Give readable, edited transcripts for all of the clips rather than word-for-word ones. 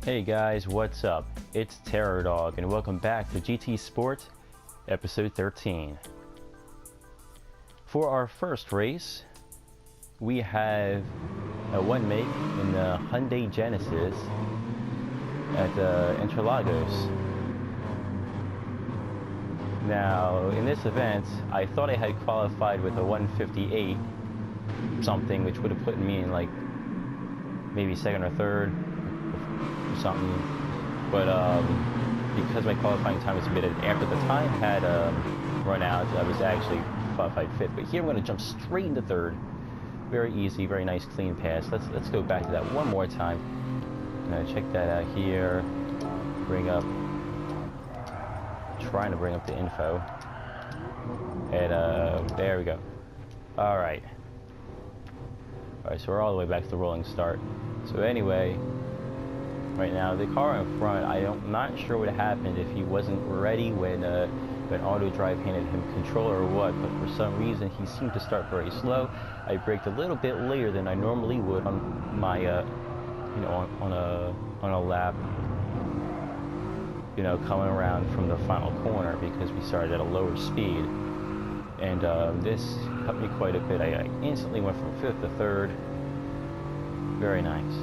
Hey guys, what's up? It's Terror Dog and welcome back to GT Sport episode 13. For our first race, we have a one make in the Hyundai Genesis at Interlagos. Now, in this event, I thought I had qualified with a 158 something, which would have put me in like maybe second or third or something, but because my qualifying time was submitted after the time had run out, I was actually qualified fifth. But here I'm going to jump straight into third. Very easy, very nice, clean pass. Let's go back to that one more time. I'm going to check that out here. Trying to bring up the info. And there we go. All right, so we're all the way back to the rolling start. So anyway, right now the car in front, I'm not sure what happened, if he wasn't ready when auto drive handed him controller or what, but for some reason he seemed to start very slow. I braked a little bit later than I normally would on my on a lap, coming around from the final corner, because we started at a lower speed, and this helped me quite a bit. I instantly went from fifth to third. Very nice.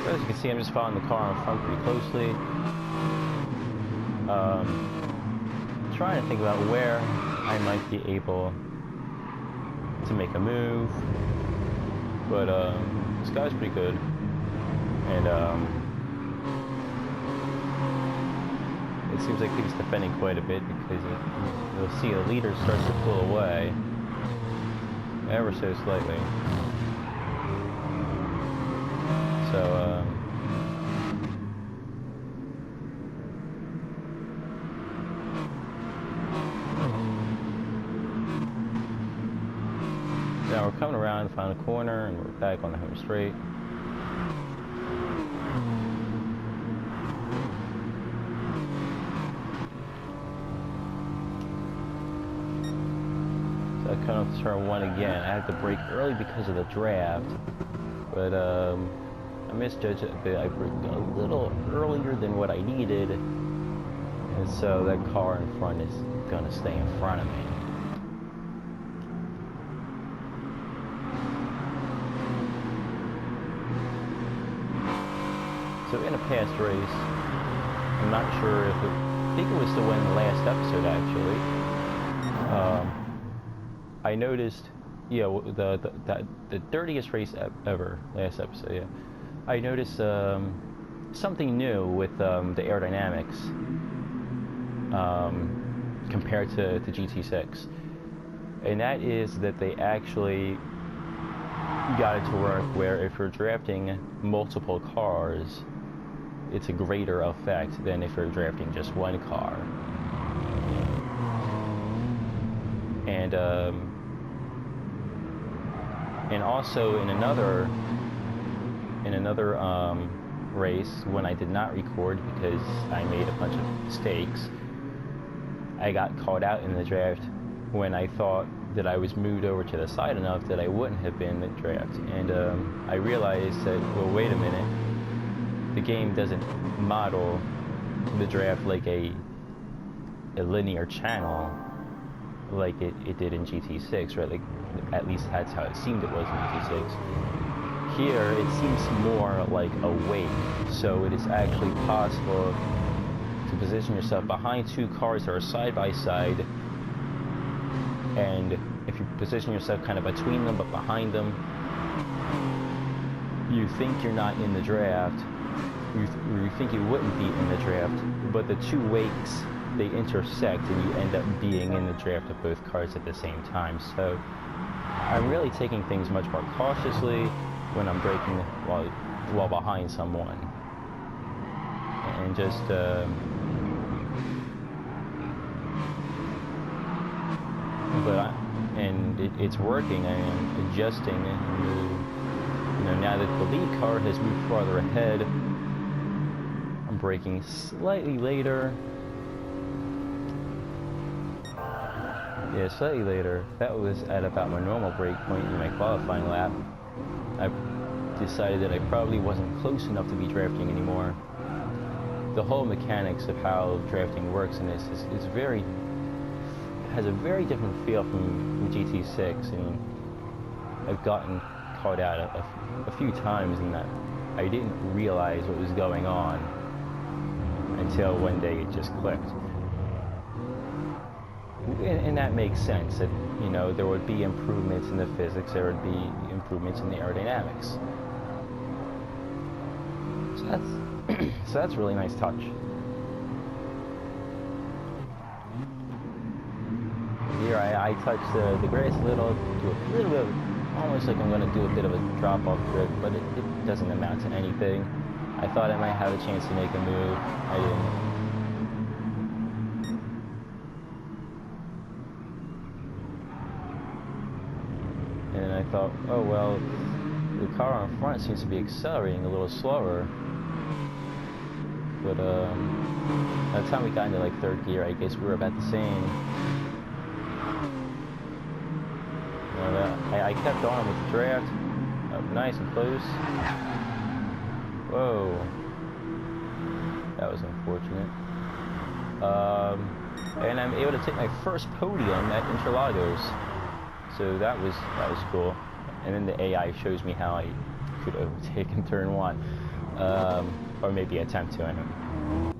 As you can see, I'm just following the car in front pretty closely. Trying to think about where I might be able to make a move, but this guy's pretty good, and it seems like he's defending quite a bit, because you'll see a leader starts to pull away ever so slightly. So, now we're coming around the final corner and we're back on the home straight. So I come up to turn one again. I had to brake early because of the draft, but I misjudged it a bit. I braked a little earlier than what I needed, and so that car in front is gonna stay in front of me. So in a past race, I'm not sure if I think it was the one in the last episode actually, I noticed, the dirtiest race ever, last episode, yeah. I noticed something new with the aerodynamics compared to GT6, and that is that they actually got it to work where if you're drafting multiple cars, it's a greater effect than if you're drafting just one car. And also in another race, when I did not record because I made a bunch of mistakes, I got caught out in the draft when I thought that I was moved over to the side enough that I wouldn't have been in the draft. And I realized that, well, wait a minute, the game doesn't model the draft like a linear channel like it did in GT6, right? Like, at least that's how it seemed it was in GT6. Here, it seems more like a wake, so it is actually possible to position yourself behind two cars that are side by side, and if you position yourself kind of between them but behind them, you think you're not in the draft, you think you wouldn't be in the draft, but the two wakes, they intersect and you end up being in the draft of both cars at the same time. So I'm really taking things much more cautiously when I'm braking while behind someone, and just it's working. I am adjusting, and now that the lead car has moved farther ahead, I'm braking slightly later. Yeah, slightly later. That was at about my normal brake point in my qualifying lap. I decided that I probably wasn't close enough to be drafting anymore. The whole mechanics of how drafting works in this has a very different feel from GT6, and I've gotten caught out a few times in that I didn't realize what was going on until one day it just clicked. And that makes sense, that there would be improvements in the physics, there would be improvements in the aerodynamics. So that's a really nice touch. Here I touch the grass a little, do a little bit, almost like I'm going to do a bit of a drop-off grip, but it doesn't amount to anything. I thought I might have a chance to make a move. I didn't. And I thought, oh well, the car in front seems to be accelerating a little slower. But by the time we got into like third gear, I guess we were about the same. I kept on with the draft, up nice and close. Whoa, that was unfortunate. And I'm able to take my first podium at Interlagos. So that was cool. And then the AI shows me how I could overtake in turn one, or maybe attempt to. I don't know.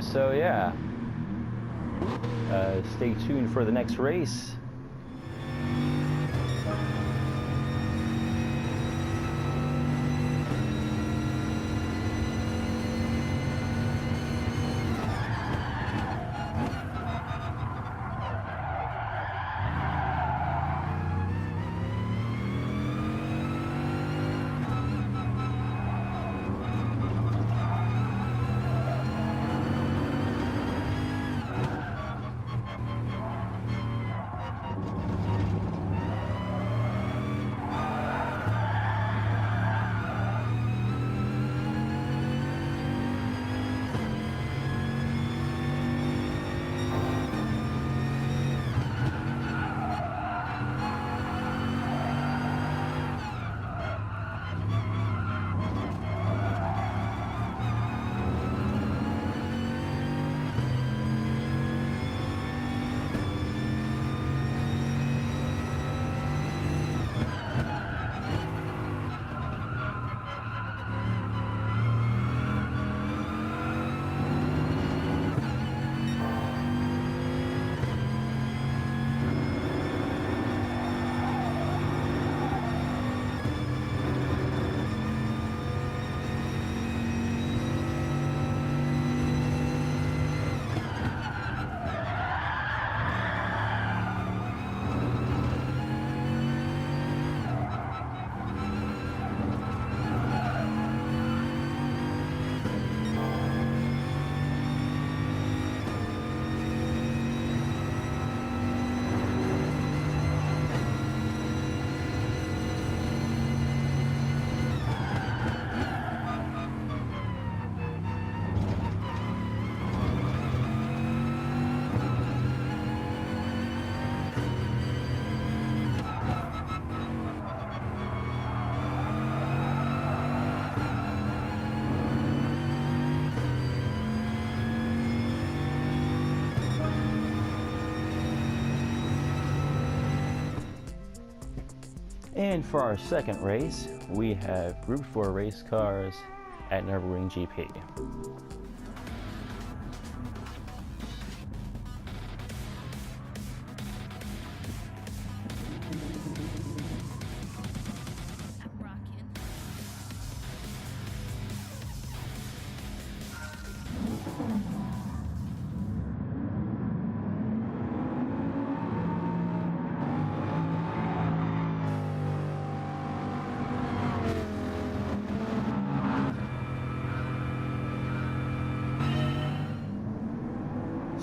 So yeah, stay tuned for the next race. And for our second race, we have Group 4 race cars at Nürburgring GP.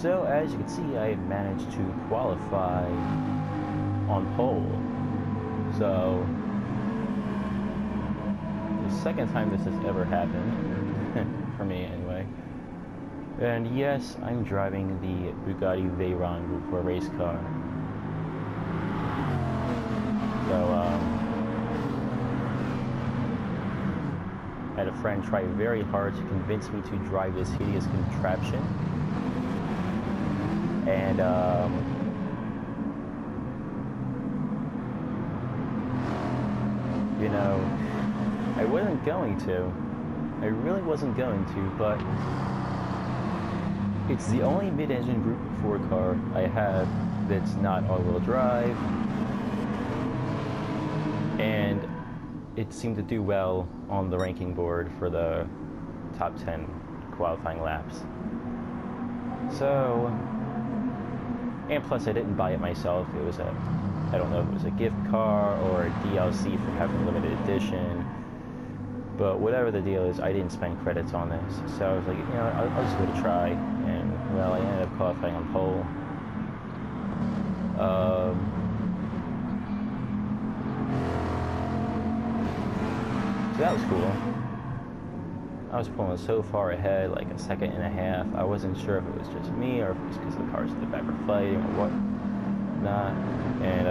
So as you can see, I managed to qualify on pole. So the second time this has ever happened, for me anyway. And yes, I'm driving the Bugatti Veyron Group 4 race car. So I had a friend try very hard to convince me to drive this hideous contraption. And you know, I wasn't going to. I really wasn't going to, but it's the only mid-engine Group 4 car I have that's not all-wheel drive, and it seemed to do well on the ranking board for the top 10 qualifying laps. So, and plus I didn't buy it myself. It was a, I don't know if it was a gift car or a DLC for having limited edition, but whatever the deal is, I didn't spend credits on this. So I was like, you know, I'll just give it a try, and well, I ended up qualifying on pole. So that was cool. I was pulling so far ahead, like a second and a half. I wasn't sure if it was just me or if it was because the cars in the back were fighting or what not. And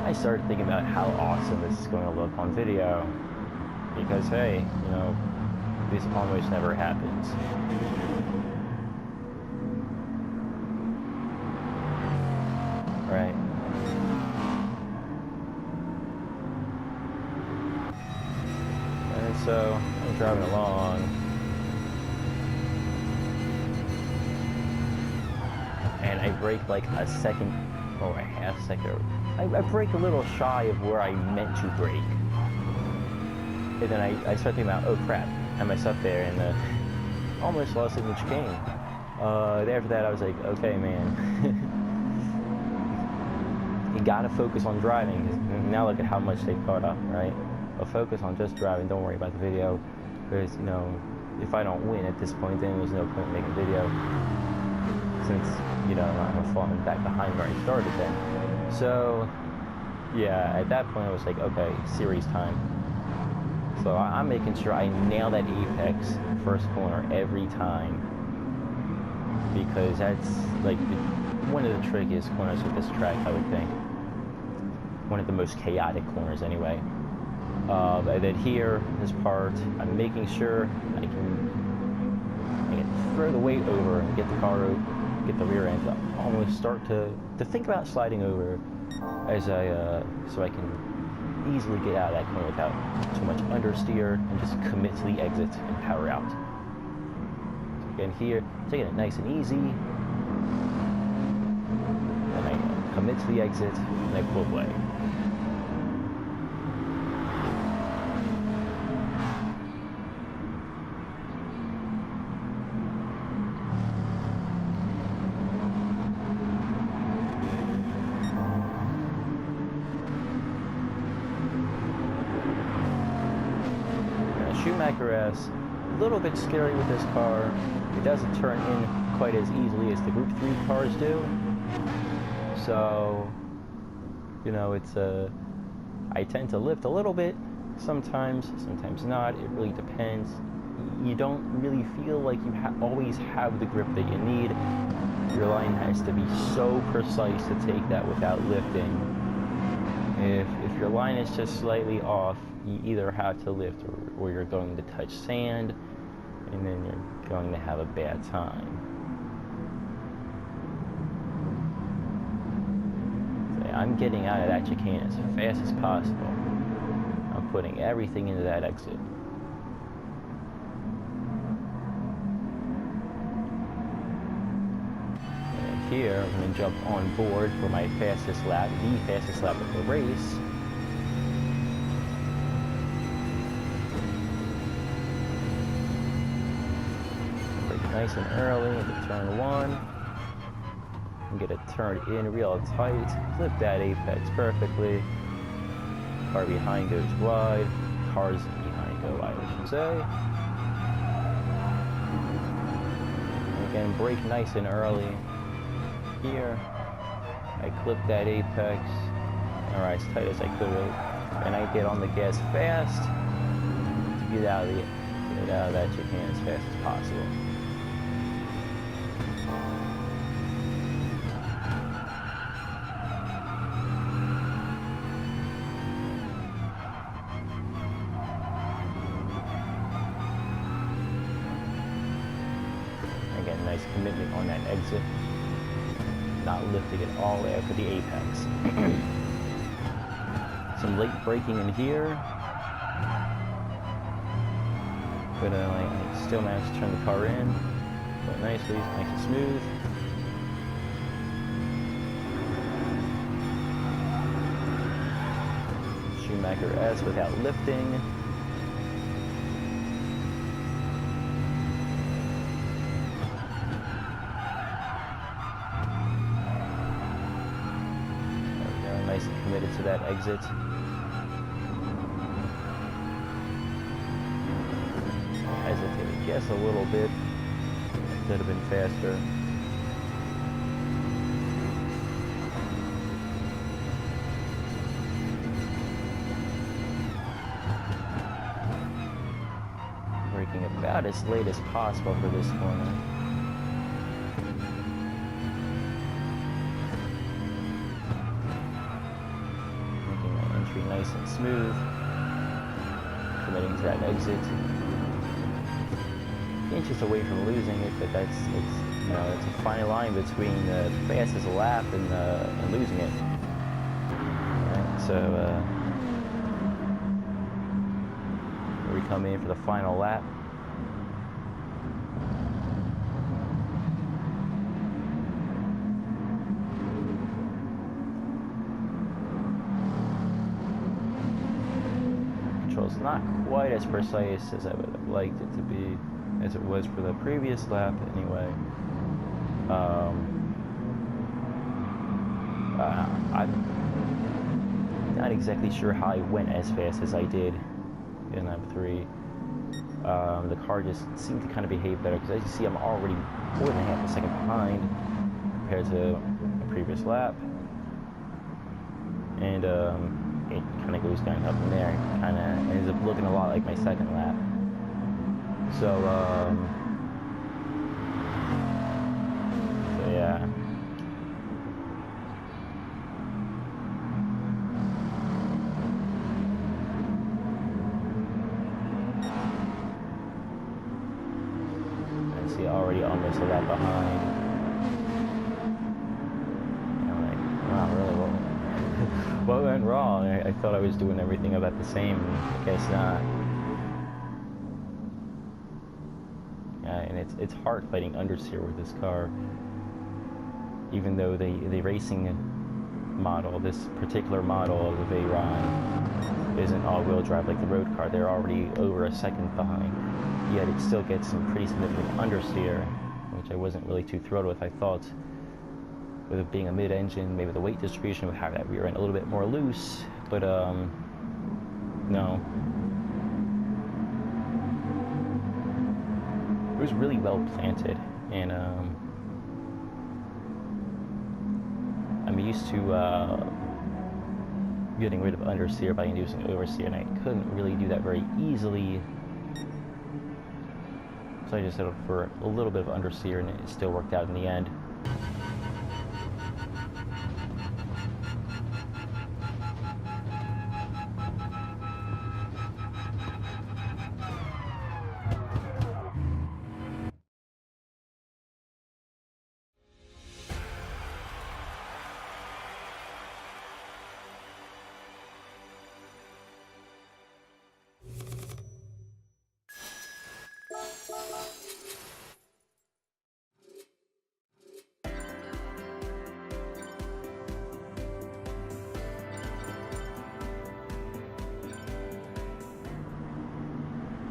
I started thinking about how awesome this is going to look on video. Because hey, you know, this almost never happens. Right? So I'm driving along, and I brake like a second or a half second. I brake a little shy of where I meant to brake, and then I started thinking about, oh crap, I messed up there, and almost lost it in the chicane. After that, I was like, okay, man, you gotta focus on driving. 'Cause now look at how much they've caught up, right? I'll focus on just driving, don't worry about the video, because, you know, if I don't win at this point, then there's no point in making a video, since, you know, I'm falling back behind where I started then. So, yeah, at that point I was like, okay, series time. So I'm making sure I nail that apex first corner every time, because that's, like, one of the trickiest corners with this track, I would think. One of the most chaotic corners, anyway. And then here, this part, I'm making sure I can throw the weight over and get the car, get the rear end up, almost start to think about sliding over as I, so I can easily get out of that corner without too much understeer and just commit to the exit and power out. So again here, taking it nice and easy, and I commit to the exit and I pull away. Schumacher-esque, a little bit scary with this car. It doesn't turn in quite as easily as the Group 3 cars do. So, you know, it's I tend to lift a little bit sometimes, sometimes not. It really depends. You don't really feel like you always have the grip that you need. Your line has to be so precise to take that without lifting. If your line is just slightly off, you either have to lift or you're going to touch sand, and then you're going to have a bad time. I'm getting out of that chicane as fast as possible. I'm putting everything into that exit. And here, I'm going to jump on board for my fastest lap, the fastest lap of the race. Brake nice and early into turn 1. And get it turned in real tight, flip that apex perfectly. Car behind goes wide, cars behind go wide, I should say. And again, brake nice and early. Here, I clip that apex, or as tight as I could, and I get on the gas fast to get out of that chicane as fast as possible. Again, nice commitment on that exit. Not lifting it all the way up to the apex. Some late braking in here. But I still managed to turn the car in. But nicely, nice and smooth. Schumacher S without lifting. Nice and committed to that exit. Hesitated just a little bit. Could have been faster. Braking about as late as possible for this corner. Nice and smooth, committing to that exit. Inches away from losing it, but it's a fine line between the fastest lap and losing it. Right, so we come in for the final lap. It's not quite as precise as I would have liked it to be, as it was for the previous lap anyway. I'm not exactly sure how I went as fast as I did in lap 3. The car just seemed to kind of behave better, because as you see, I'm already more than half a second behind compared to the previous lap. And it kind of goes down up from there. It kind of ends up looking a lot like my second lap. So yeah. I see already almost a lap behind. And I'm like, wow, really? What went wrong? I thought I was doing everything about the same. I guess not. Yeah, and it's hard fighting understeer with this car. Even though the racing model, this particular model of the Veyron, isn't all-wheel drive like the road car. They're already over a second behind. Yet it still gets some pretty significant understeer, which I wasn't really too thrilled with. I thought, with it being a mid-engine, maybe the weight distribution would have that rear end a little bit more loose, but no. It was really well planted, and I'm used to getting rid of understeer by inducing oversteer, and I couldn't really do that very easily. So I just settled for a little bit of understeer, and it still worked out in the end.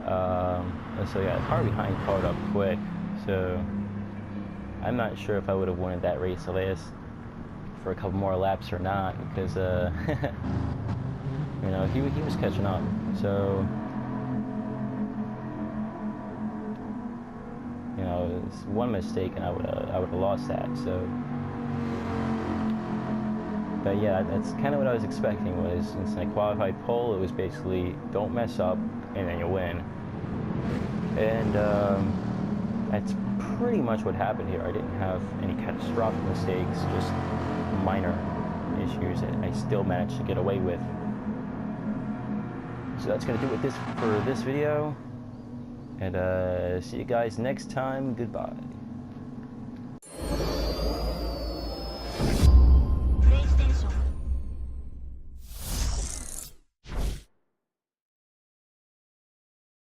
So yeah, the car behind caught up quick, so I'm not sure if I would have wanted that race to last for a couple more laps or not, because you know, he was catching up. So you know, it's one mistake and I would have lost that. So, but yeah, that's kind of what I was expecting. Was since I qualified pole, it was basically don't mess up and then you win. And that's pretty much what happened here. I didn't have any catastrophic mistakes, just minor issues that I still managed to get away with. So that's going to do it for this video. And see you guys next time. Goodbye.